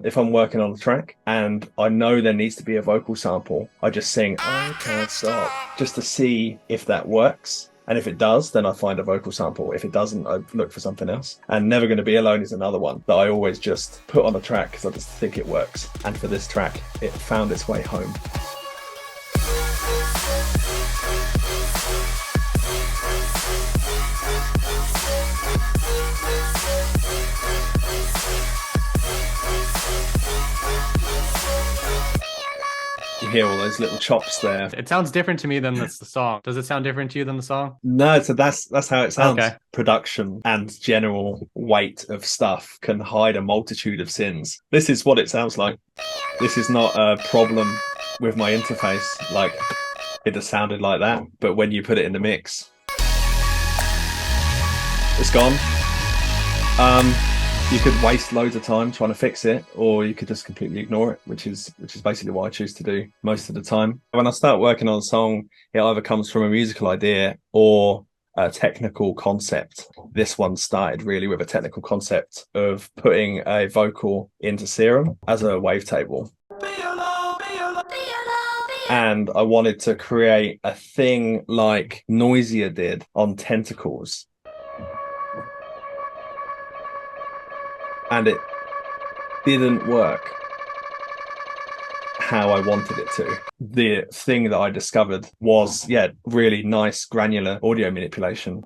if I'm working on a track and I know there needs to be a vocal sample, I just sing "I Can't Stop" just to see if that works. And if it does, then I find a vocal sample. If it doesn't, I look for something else. And Never Gonna Be Alone is another one that I always just put on a track because I just think it works. And for this track, it found its way home. You hear all those little chops there. It sounds different to me than the song. Does it sound different to you than the song? No, so that's how it sounds. Okay. Production and general weight of stuff can hide a multitude of sins. This is what it sounds like. This is not a problem with my interface. Like, it just sounded like that. But when you put it in the mix, it's gone. You could waste loads of time trying to fix it, or you could just completely ignore it, which is basically what I choose to do most of the time. When I start working on a song, it either comes from a musical idea or a technical concept. This one started really with a technical concept of putting a vocal into Serum as a wavetable. And I wanted to create a thing like Noisia did on Tentacles. And it didn't work how I wanted it to. The thing that I discovered was, really nice granular audio manipulation,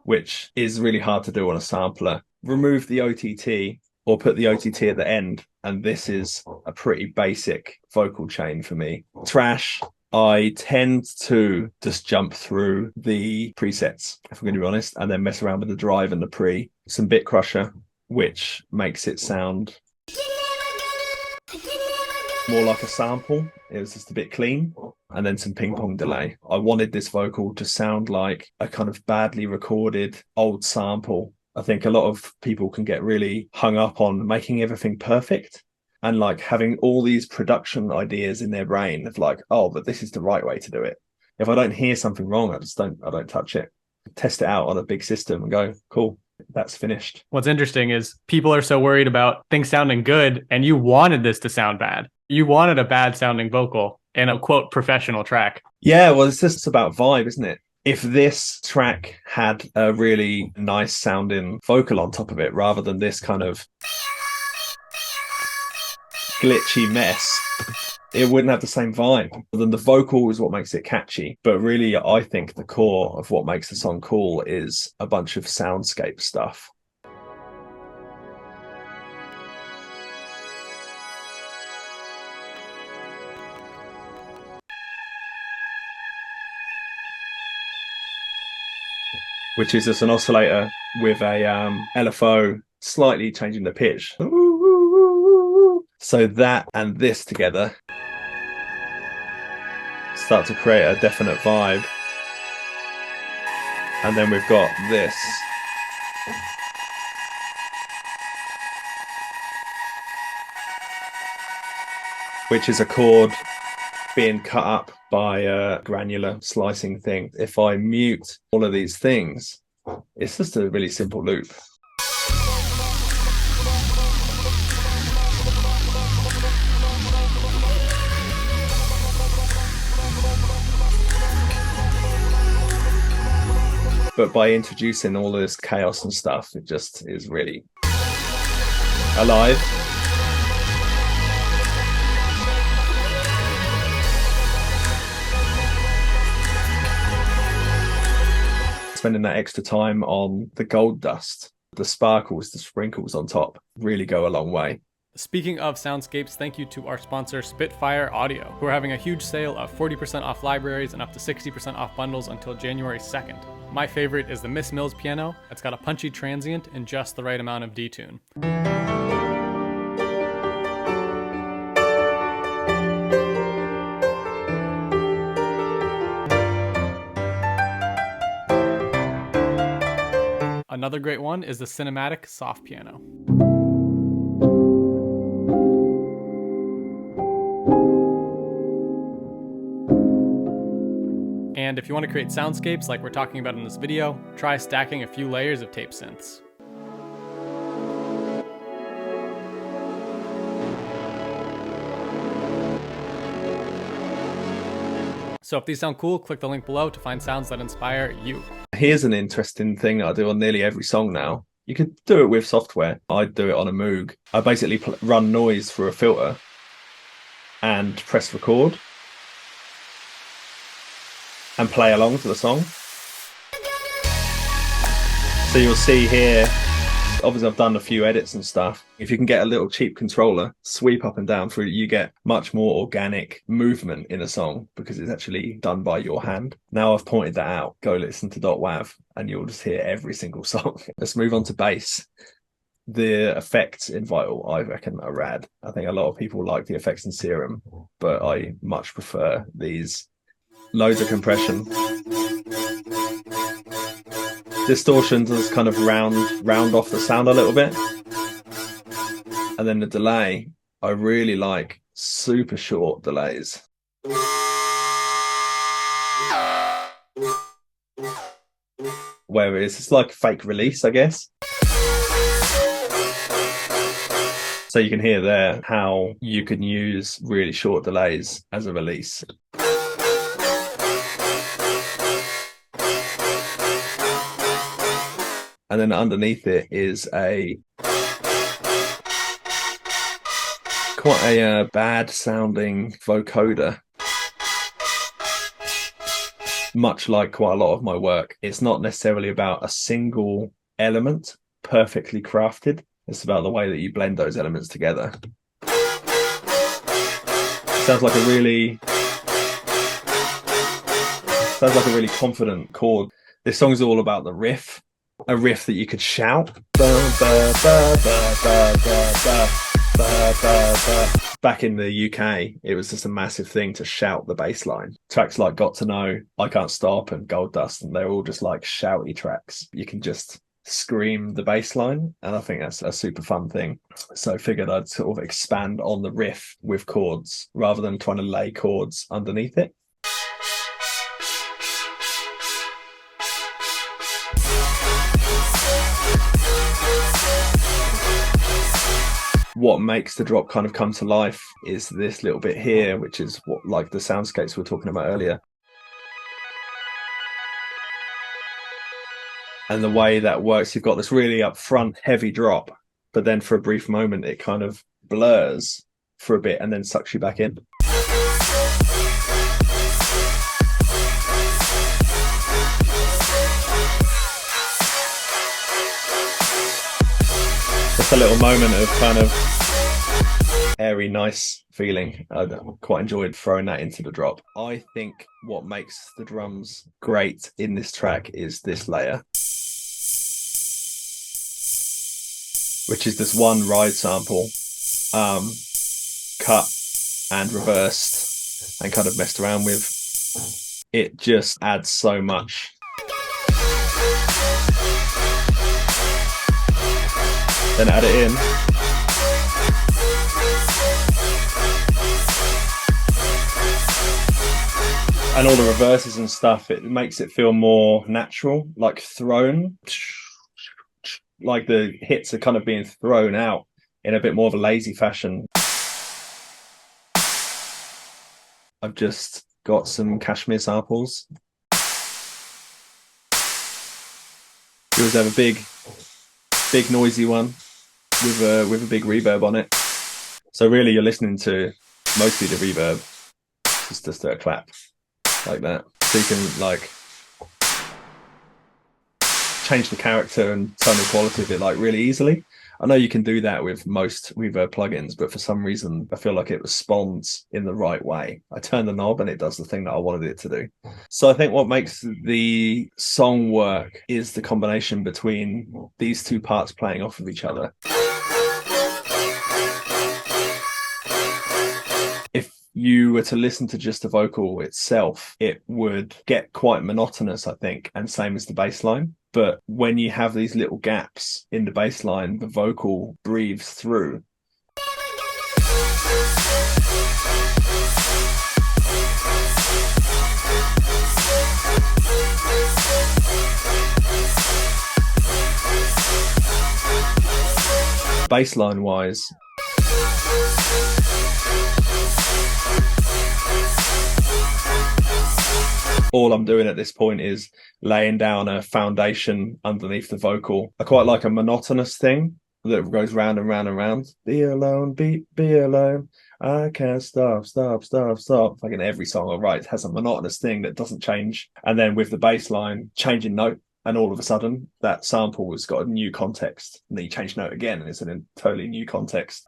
which is really hard to do on a sampler. Remove the OTT or put the OTT at the end, and this is a pretty basic vocal chain for me. Trash, I tend to just jump through the presets, if I'm going to be honest, and then mess around with the drive and the pre. Some bit crusher, which makes it sound more like a sample. It was just a bit clean. And then some ping pong delay. I wanted this vocal to sound like a kind of badly recorded old sample. I think a lot of people can get really hung up on making everything perfect. And like having all these production ideas in their brain of like, oh, but this is the right way to do it. If I don't hear something wrong, I don't touch it. Test it out on a big system and go, cool, that's finished. What's interesting is people are so worried about things sounding good, and you wanted this to sound bad. You wanted a bad sounding vocal in a quote professional track. Yeah, well, it's just about vibe, isn't it? If this track had a really nice sounding vocal on top of it, rather than this kind of glitchy mess, it wouldn't have the same vibe. Then the vocal is what makes it catchy, but really I think the core of what makes the song cool is a bunch of soundscape stuff. Which is just an oscillator with a LFO slightly changing the pitch. So that and this together start to create a definite vibe. And then we've got this. Which is a chord being cut up by a granular slicing thing. If I mute all of these things, it's just a really simple loop. But by introducing all this chaos and stuff, it just is really alive. Spending that extra time on the gold dust, the sparkles, the sprinkles on top really go a long way. Speaking of Soundscapes, thank you to our sponsor Spitfire Audio, who are having a huge sale of 40% off libraries and up to 60% off bundles until January 2nd. My favorite is the Miss Mills piano. It's got a punchy transient and just the right amount of detune. Another great one is the Cinematic soft piano. And if you want to create soundscapes like we're talking about in this video, try stacking a few layers of tape synths. So if these sound cool, click the link below to find sounds that inspire you. Here's an interesting thing I do on nearly every song now. You could do it with software. I do it on a Moog. I basically run noise through a filter and press record and play along to the song. So you'll see here, obviously I've done a few edits and stuff. If you can get a little cheap controller, sweep up and down through, you get much more organic movement in a song because it's actually done by your hand. Now I've pointed that out, go listen to .wav and you'll just hear every single song. Let's move on to bass. The effects in Vital, I reckon, are rad. I think a lot of people like the effects in Serum, but I much prefer these. Loads of compression. Distortion does kind of round off the sound a little bit. And then the delay, I really like super short delays. Whereas it's like fake release, I guess. So you can hear there how you can use really short delays as a release. And then underneath it is quite a bad sounding vocoder. Much like quite a lot of my work, it's not necessarily about a single element perfectly crafted. It's about the way that you blend those elements together. Sounds like a really confident chord. This song's all about the riff. A riff that you could shout. Back in the UK, it was just a massive thing to shout the bass line. Tracks like Got to Know, I Can't Stop, and Gold Dust, and they're all just like shouty tracks. You can just scream the bass line, and I think that's a super fun thing. So I figured I'd sort of expand on the riff with chords rather than trying to lay chords underneath it. What makes the drop kind of come to life is this little bit here, which is what, like the soundscapes we were talking about earlier. And the way that works, you've got this really upfront heavy drop, but then for a brief moment it kind of blurs for a bit and then sucks you back in. Just a little moment of kind of airy, nice feeling. I quite enjoyed throwing that into the drop. I think what makes the drums great in this track is this layer, which is this one ride sample, cut and reversed and kind of messed around with. It just adds so much. Then add it in. And all the reverses and stuff, it makes it feel more natural, like thrown. Like the hits are kind of being thrown out in a bit more of a lazy fashion. I've just got some cashmere samples. You always have a big noisy one with a big reverb on it. So really you're listening to mostly the reverb. It's just a clap like that. So you can like change the character and tonal quality of it like really easily. I know you can do that with most reverb plugins, but for some reason I feel like it responds in the right way. I turn the knob and it does the thing that I wanted it to do. So I think what makes the song work is the combination between these two parts playing off of each other. If you were to listen to just the vocal itself, it would get quite monotonous, I think, and same as the bass line. But when you have these little gaps in the bass line, the vocal breathes through. Bassline wise, all I'm doing at this point is laying down a foundation underneath the vocal. I quite like a monotonous thing that goes round and round and round. Be alone, be alone. I can't stop. Like in every song I write, it has a monotonous thing that doesn't change. And then with the bass line, changing note, and all of a sudden that sample has got a new context. And then you change note again, and it's in a totally new context.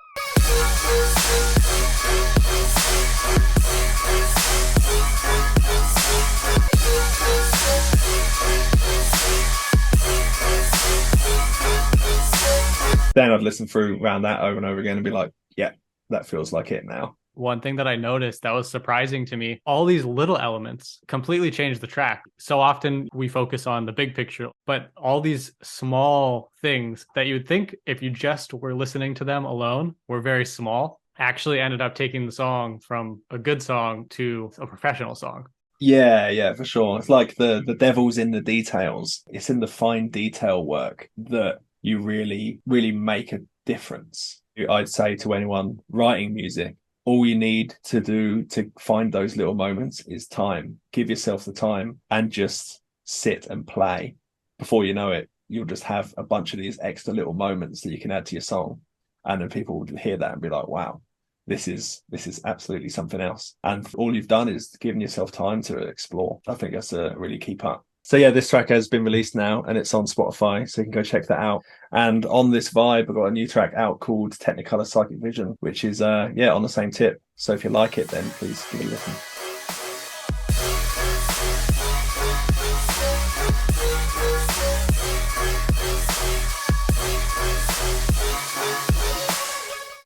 Then I'd listen through around that over and over again and be like, yeah, that feels like it now. One thing that I noticed that was surprising to me, all these little elements completely change the track. So often we focus on the big picture, but all these small things that you would think if you just were listening to them alone were very small, actually ended up taking the song from a good song to a professional song. Yeah, for sure. It's like the devil's in the details. It's in the fine detail work that you really, really make a difference. I'd say to anyone writing music, all you need to do to find those little moments is time. Give yourself the time and just sit and play. Before you know it, you'll just have a bunch of these extra little moments that you can add to your song. And then people will hear that and be like, wow, this is absolutely something else. And all you've done is giving yourself time to explore. I think that's a really key part. So yeah, this track has been released now and it's on Spotify, so you can go check that out. And on this vibe, I've got a new track out called Technicolor Psychic Vision, which is on the same tip. So if you like it, then please give it a listen.